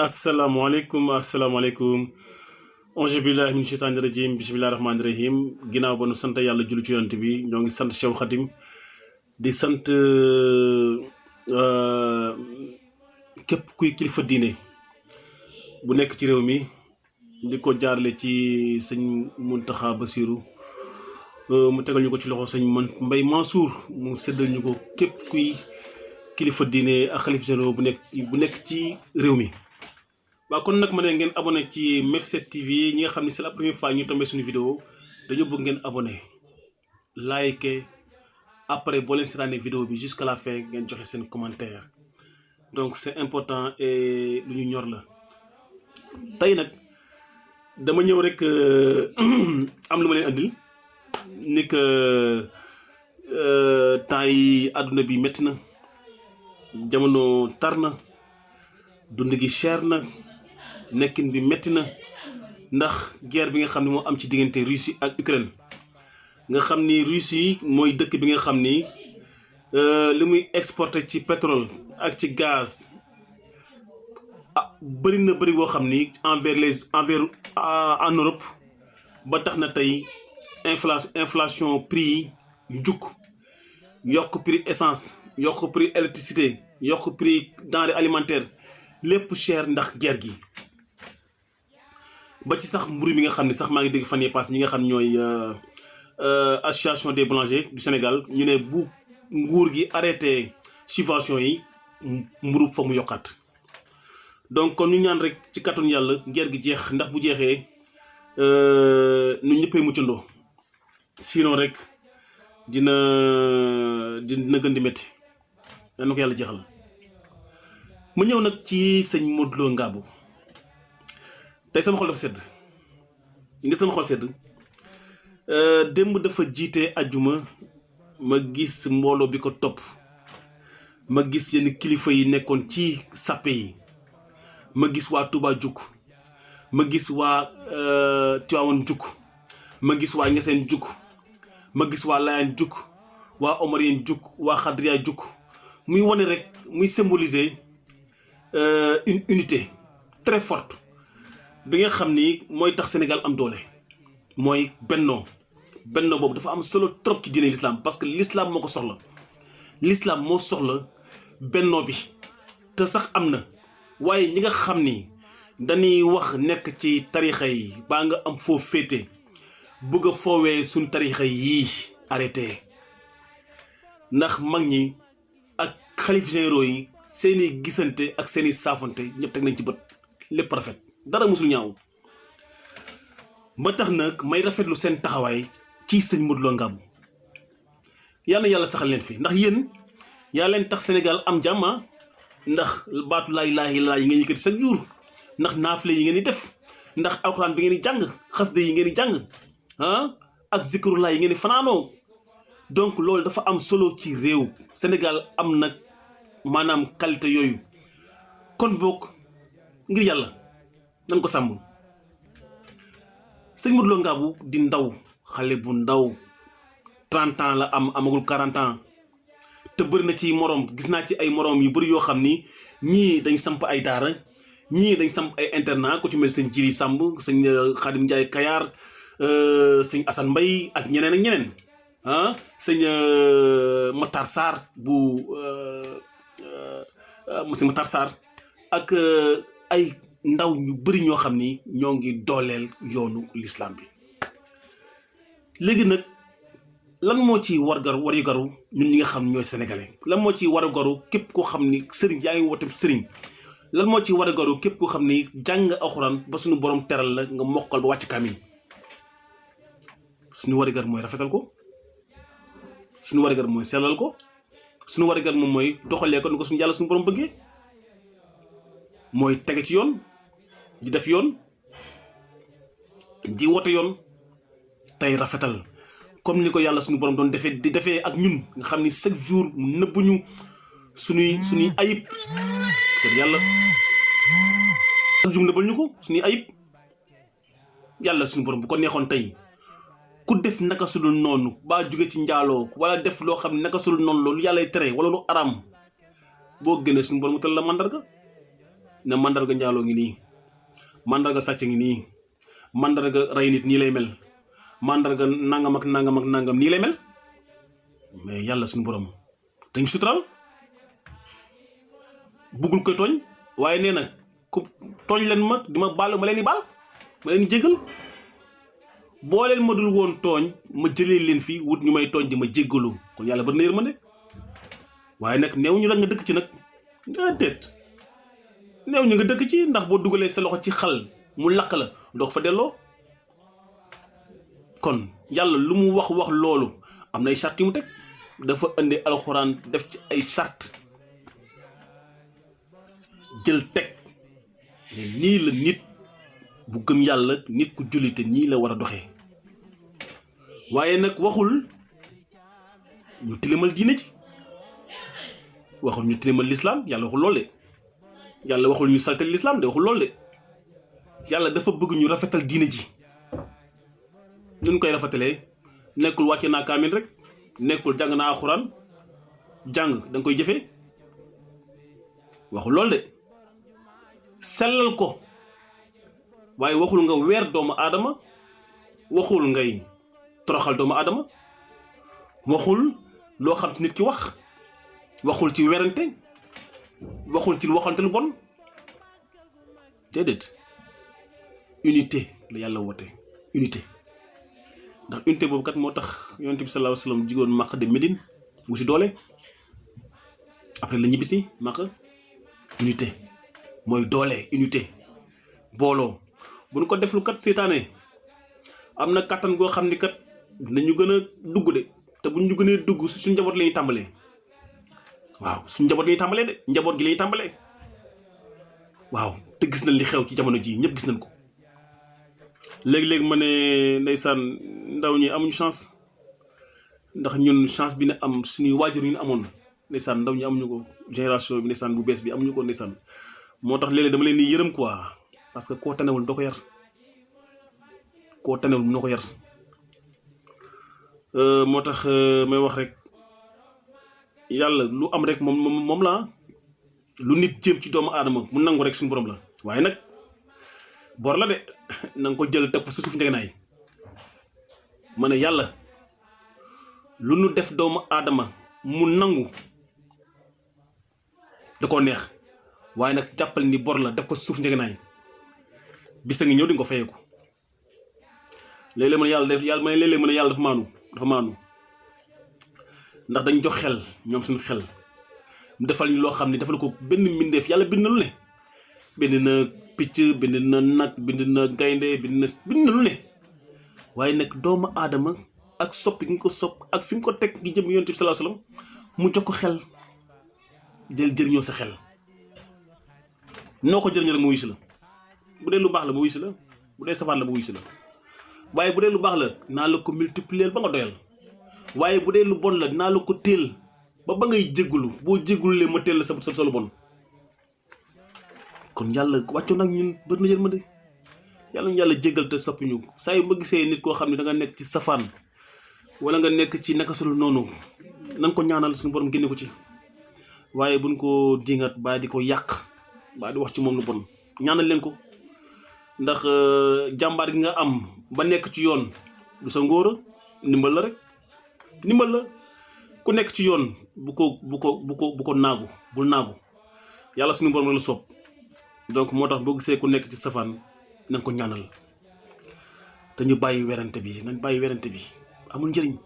asalaamaaleykum ange billahi min sheytaani rajim bismillahi rahmaani rahim ginnaaw ba nu sant yàlla julli ci yonent bi ñoo ngi sant Cheikh Khadim di sant képp kuy kilifa diine bu nekk ci réew mi di ko jaarale ci sëñ Muntaxa Basiru mu tegal ñu ko ci loxo sëñ Mbay Mansour mu séddal ñu ko képp kuy kilifa diine ak xalif généraux bu nekk ci réew mi. waaw kon nag ma ne ngeen abonné ci MEF7 TV ñi nga xam ne c'est la première fois ñu tombé suñu vidéo dañoo bëgg ngeen abonné like après boo leen seetaanee vidéo bi jusqu'à la fin ngeen joxe seen commentaire donc c'est important et lu ñu ñor la. tey nag dama ñëw rek am lu ma leen andil ni que temps yi àdduna bi métti na jamono tar na dund gi cher na nekkin bi métti na ndax guerre bi nga xam ne moo am ci diggante Russie ak Ukraine nga xam ni Russie mooy dëkk bi nga xam ni li muy exporté ci pétrole ak ci gaz bëri na bëri boo xam ni envers en Europe ba tax na tey inflation prix yi jukk yokk prix essence yokk prix électricité yokk prix denrées alimentaires lépp cher ndax guerre gi ba ci sax mburu mi nga xam ne sax maa ngi dégg fan yii passé ñi nga xam ñooy association des boulangers du Sénégal ñu ne bu nguur gi arrêté subvention yi mburu foog mu yokkaat donc kon ñu ñaan rek ci kàttanu yàlla guerre gi jeex ndax bu jeexee nu ñëppay muccandoo sinon rek dina gën di métti na ko yàlla jeexal. mu ñëw nag ci sëñ Modou Lo Ngabou tey sama xol dafa sedd nga sama xol sedd démb dafa jiite ajjuma ma gis mbooloo bi ko topp ma gis yenn kilifa yi nekkoon ci sàppe yi ma gis waa Touba jukk ma gis waa Tivaouane jukk ma gis waa Niassène jukk ma gis waa Layène jukk waa Omarien jukk waa Khadria jukk muy wane rek muy symboliser une unité très forte bi nga xam ni mooy tax Sénégal am doole mooy bennoo boobu dafa am solo trop ci diine l'islam parce que l'islam moo ko soxla l'islam moo soxla bennoo bi te sax am na waaye ñi nga xam ni dañuy wax nekk ci tarixa yi baa nga am foo féete bëgg a foowee suñ tarixa yii arrêté ndax mag ñi ak xalif généraux yi seeni gisante ak seeni saafante ñëpp teg nañ ci bët lépp rafet dara musul ñaaw ba tax nag may rafetlu seen taxawaay ci sëñ Modou Lo Ngabou yal na yàlla saxal leen fi ndax yéen yaa leen tax Sénégal am jàmm ndax baatu laa ilaaha illallaah yi ngeen yëkkati chaque jour ndax naafile yi ngeen di def ndax alxuraan bi ngeen di jàng xasida yi ngeen di jàng ak zikrullah yi ngeen di fanaanoo donc loolu dafa am solo ci réew Sénégal am nag maanaam qualité yooyu kon boog ngir yàlla nan ko sàmm sëñ Modou Lo Ngabou di ndaw xale bu ndaw 30 ans la amagul 40 ans te bëri na ci moroom gis naa ci ay moroom yu bëri yoo xam ni ñii dañ samp ay daara ñii dañ samp ay internat ku ci mel sëñ Jiri Samb sëñ Khadim Ndiaye Kayar sëñ Assane Mbaye ak ñeneen ak ñeneen sëñ Matar Sarr bu monsieur Matar Sarr ak ay ndaw ñu bëri ñoo xam ni ñoo ngi dooleel yoonu l'islam bi léegi nag lan moo ci warugaru ñun ñi nga xam ñooy sénégalais lan moo ci warugaru képp koo xam ni sëriñ yaa ngi woote sëriñ lan moo ci warugaru képp koo xam ni jàng alxuraan ba suñu borom teral la nga mokkal ba wàcc kaamil suñu warugar mooy rafetal ko suñu warugar mooy sellal ko suñu warugar moom mooy doxalee ko ni ko suñu yàlla suñu borom bëggee mooy tege ci yoon di def yoon di wote yoon tey rafetal comme ni ko yàlla suñu borom doon defee ak ñun nga xam ni chaque jour mu nëbbuñu suñuy ayib c'est yàlla chaque jour nëbbal ñu ko suñuy ayib yàlla suñu borom bu ko neexoon tey ku def naka sudul noonu baa jóge ci njaaloo wala def loo xam ne naka sudul noonu loolu yàllay tere wala lu araam boo gënee suñu borom mu tël la mandarga ne mandarga njaaloo ngi nii mandarga sàcc ngi nii mandarga rey nit nii lay mel mandarga nangam ak nangam ak nangam nii lay mel mais yàlla suñu borom dañ sutural buggul koy tooñ waaye nee na ku tooñ leen ma di ma baal ma leen di baal ma leen di jégal boo leen ma dul woon tooñ ma jëlee leen fii wut ñu may tooñ di ma jéggalu kon yàlla bari na yërmande waaye nag néew ñu la nga dëkk ci nag déet néew ñu nga dëkk ci ndax boo dugalee sa loxo ci xal mu lakk la doo fa delloo kon yàlla lu mu wax loolu am na ay charte yu mu teg dafa indi alxuraan def ci ay charte jël teg ne nii la nit bu gëm yàlla nit ku jullite nii la war a doxee waaye nag waxul ñu tilimal diine ji waxul ñu tilimal lislaam yàlla waxul lool de yàlla waxul ñu saltal lislaam de waxul lool de yàlla dafa bëgg ñu rafetal diine ji ñu koy rafetalee nekkul wàcce naa kaamin rek nekkul jàng naa alxuraan jàng da nga koy jëfee waxul lool de sellal ko waaye waxul nga weer doomu aadama waxul ngay toroxal doomu aadama waxul loo xam ci nit ki wax waxul ci werante waxul ci waxante lu bon déedéet unité la yàlla woote unité ndax unité boobu kat moo tax yonent bi sallallahu alayhi wasallam jigoon Makka de Médine wu si doole après la ñibbisi Makka unité mooy doole unité booloo bu ñu ko def lu kat seetaane am na kattan goo xam ni kat dinañu gën a dugg de te bu ñu gënee dugg suñu njaboot la ñuy tàmbalee waaw suñu njaboot la ñuy tàmbalee de njaboot gi la ñuy tàmbalee waaw te gis nañ li xew ci jamono ji ñëpp gis nañ ko léegi-léegi ma ne ndeysaan ndaw ñi amuñu chance ndax ñun chance bi ne am suñuy waajur yi ñu amoon ndeysaan ndaw ñi amuñu ko génération bi ndeysaan bu bees bi amuñu ko ndeysaan moo tax léeg-léeg dama leen di yërëm quoi parce que koo tanewul doo ko yar koo tanewul mënoo ko yar moo tax may wax rek yàlla lu am rek moom la lu nit jéem ci doomu aadama mu nangu rek suñu borom la waaye nag bor la de na nga ko jël teg fa sa suuf njegenaay ma ne yàlla lu nu def doomu aadama mu nangu da koo neex waaye nag jàppal ni bor la def ko suuf njegenaay bisa ngi ñëw di nga ko fayeeku léeg-léeg mën yàlla def yàlla léeg-léeg mën yàlla dafa maanu ndax dañ jox xel ñoom suñu xel mu defal ñu loo xam ne defal ko benn mbindeef yàlla bind na lu ne bind na picc bind na nag bind na gaynde bind na lu ne waaye nag doomu aadama ak soppi gi nga ko sopp ak fi nga ko teg ngi jëm yonent bi sallallahu alayhi wasallam mu jox ko xel del jëriñoo sa xel noo ko jëriñoo rek mu wuyu si la bu dee lu baax la mu wuyu si la bu dee safaan la mu wuyu si la waaye bu dee lu baax la naa la ko multiplier ba nga doyal waaye bu dee lu bon la naa la ko téel ba ngay jéggulu boo jéggululee ma téel la sa lu bon kon yàlla wàccoon nag ñun bëri na yërmande yàlla ñu yàlla jéggal te soppi ñu saa yu ma gisee nit koo xam ne da nga nekk ci safaan wala nga nekk ci naka sul noonu nan ko ñaanal suñu borom génne ko ci waaye buñ ko dingat baa di ko yàq baa di wax ci moom lu bon ñaanal leen ko ndax jàmbaar gi nga am ba nekk ci yoon du sa ngóora ndimbal la rek ndimbal la ku nekk ci yoon bu ko naagu bul naagu yàlla suñu borom la soob donc moo tax boo gisee ku nekk ci safaan nañ ko ñaanal te ñu bàyyi werante bi nañ bàyyi werante bi amul njëriñ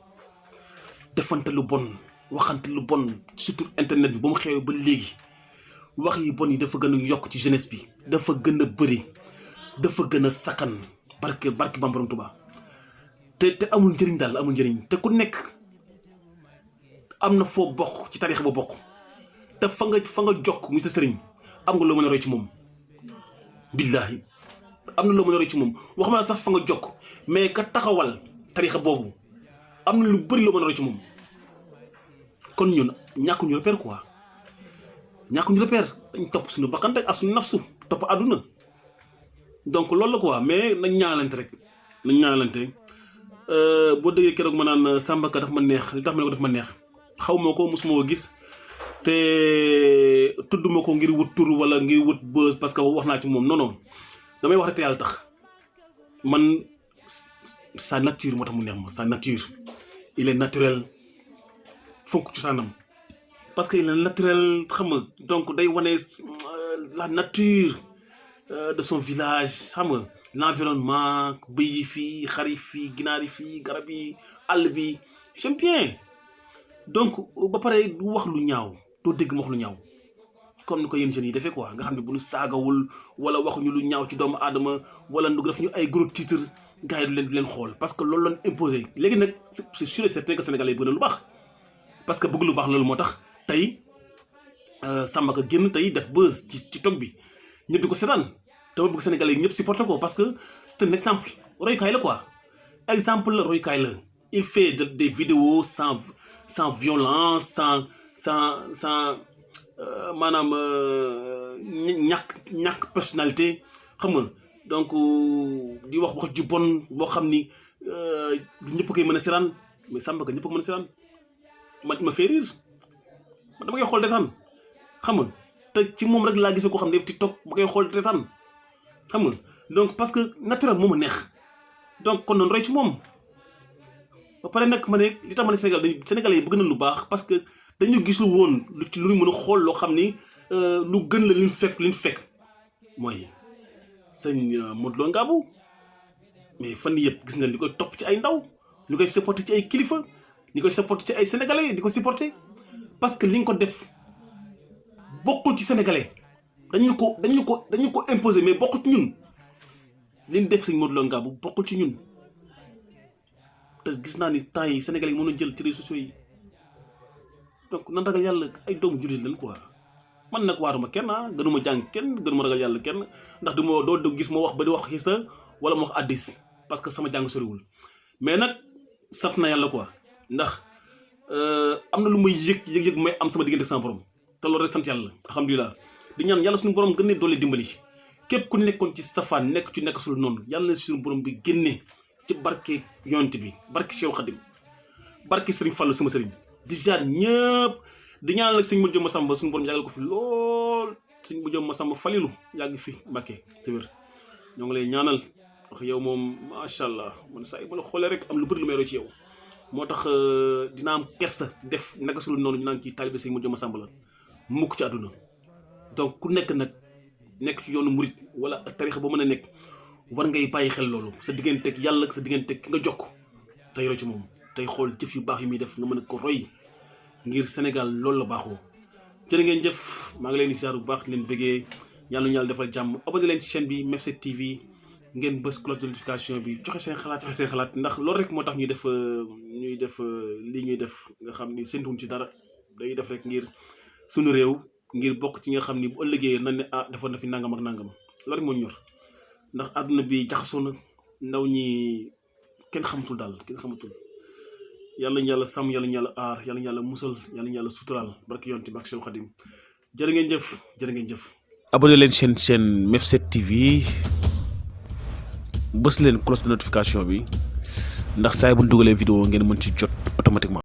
defante lu bon waxante lu bon surtout internet bi ba mu xewee ba léegi wax yi bon yi dafa gën a yokk ci jeunesse bi dafa gën a bëri dafa gën a sakkan barke Bamba Borom Tuubaa te amul njëriñ daal amul njëriñ te ku nekk am na foo bokk ci tariix ba bokk te fa nga jokk mu sa sëriñ am nga loo mën a roy ci moom billaahi am na loo mën a roy ci moom waxuma la sax fa nga jokk mais ka taxawal tariixa boobu am na lu bëri loo mën a roy ci moom kon ñun ñàkkuñu repère quoi ñàkkuñu repère dañ topp suñu bakkan rek ak suñu nafsu topp àdduna donc loolu la quoi mais nañ ñaalante rek nañ ñaalante boo déggee keroog ma naan Samba Ka daf ma neex li tax ma ne ko daf ma neex xaw ma ko mosuma ko gis te tudduma ko ngir wut tur wala ngir wut buzz parce que wax naa ci moom non non damay wax rek te yàlla tax man sa nature moo tax mu neex ma sa nature il est naturel fonk cosaanam parce que il est naturel xam nga donc day wane la nature de son village xam nga l'environnement bëy yi fii xar yi fii ginaar yi fii garab yi àll bi j'aime bien donc ba pare du wax lu ñaaw doo dégg mu wax lu ñaaw comme ni ko yéen jeunes yi defee quoi nga xam ne bu ñu saagawul wala waxuñu lu ñaaw ci doomu aadama wala nu def ñu ay gros titres gars yi du leen xool parce que loolu lañ imposé léegi nag c'est sûr et certain que Sénégalais yi bëgg na lu baax parce que bëgg lu baax loolu moo tax tey Samba Ka génn tey def buzz ci TikTok bi ñëpp di ko seetaan dama bëgg Sénégalais yi ñëpp supporter ko parce que c'est un exemple royukaay la quoi exemple la royukaay la il fait des vidéos sans violence sans maanaam ñàkk personnalité xam nga donc di wax ju bon boo xam ni du ñëpp koy mën a seetaan mais Samba Ka ñëpp ko mën a seetaan man il m'a fait rire man dama koy xool retaan xam nga te ci moom rek laa gisee ko xam ne TikTok ba koy xool retaan xam nga donc parce que naturel moo ma neex donc kon noonu roy ci moom ba pare nag ma ne li tax ma ne Sénégalais yi bëgg na lu baax parce que dañu gisul woon lu ci lu ñu mën a xool loo xam ni lu gën la li ñu fekk mooy sëñ Modou Lo Ngabou mais fan yëpp gis nga li koy topp ci ay ndaw ñu koy supporter ci ay kilifa ñu koy supporter ci ay sénégalais di ko supporter parce que li nga ko def bokkul ci sénégalais dañu ko imposer mais bokkul ci ñun li ñu def sëñ Modou Lo Ngabou bokkul ci ñun te gis naa ni temps yi sénégalais yi mën a jël ci réseaux sociaux yi donc nan ragal yàlla ay doomu jullit lañ quoi man nag waaruma kenn gënuma jàng kenn gënuma ragal yàlla kenn ndax doo gis ma wax ba di wax xisa wala ma wax addis parce que sama jàng soriwul mais nag sant na yàlla quoi ndax am na lu may yëg may am sama diggante sama borom te loolu rek sant yàlla alhamdulilah di ñaan yàlla suñu borom gën ne doole dimbali képp ku nekkoon ci safaan nekk sul noonu yàlla na suñu borom bi génne ci barke yonent bi barke Cheikh Khadim barke Serigne Fallou sama Serigne di jaar ñëpp di ñaanal nag sëñ Modou Massamba suñu borom yàggal ko fi lool sëñ Modou Massamba Falilou yàgg fi Mbacké te wér ñoo ngi lay ñaanal wax yow moom macha allah man saa yi ma la xoolee rek am lu bëri lu may roy ci yow moo tax dina am kersa def naka su noonu ñu naan kii taalibe sëñ Modou Massamba la mukk ci àdduna donc ku nekk nag nekk ci yoonu murit wala tarixa ba mën a nekk war ngay bàyyi xel loolu sa digganteeg yàlla sa digganteeg ki nga jokk tey roy ci moom tey xool jëf yu baax yi muy def nga mën a ko roy ngir Sénégal loolu la baaxoo jërë ngeen jëf maa ngi leen di ziar bu baax leen bëggee yàlla ñu yàlla defal jàmm abonné leen ci chaîne bi Mef7 TV ngeen bës cloche de notification bi joxe seen xalaat ndax loolu rek moo tax ñuy def lii ñuy def nga xam ni séntuwuñ ci dara day def rek ngir suñu réew ngir bokk ci nga xam ni bu ëllëgee nañ ne defoon na fi nangam ak nangam loolu rek moo ñor ndax àdduna bi jaxasoo na ndaw ñi kenn xamatul daal kenn xamatul yàlla ñu yàlla sàmm yàlla ñu yàlla aar yàlla ñu yàlla musal yàlla ñu yàlla suturaal barke yonent bi ak Cheikh Khadim jërë ngeen jëf abonné leen chaîne Mef7 TV bës leen cloche de notification bi ndax saa yi bu ñu dugalee vidéo ngeen mën ci jot automatiquement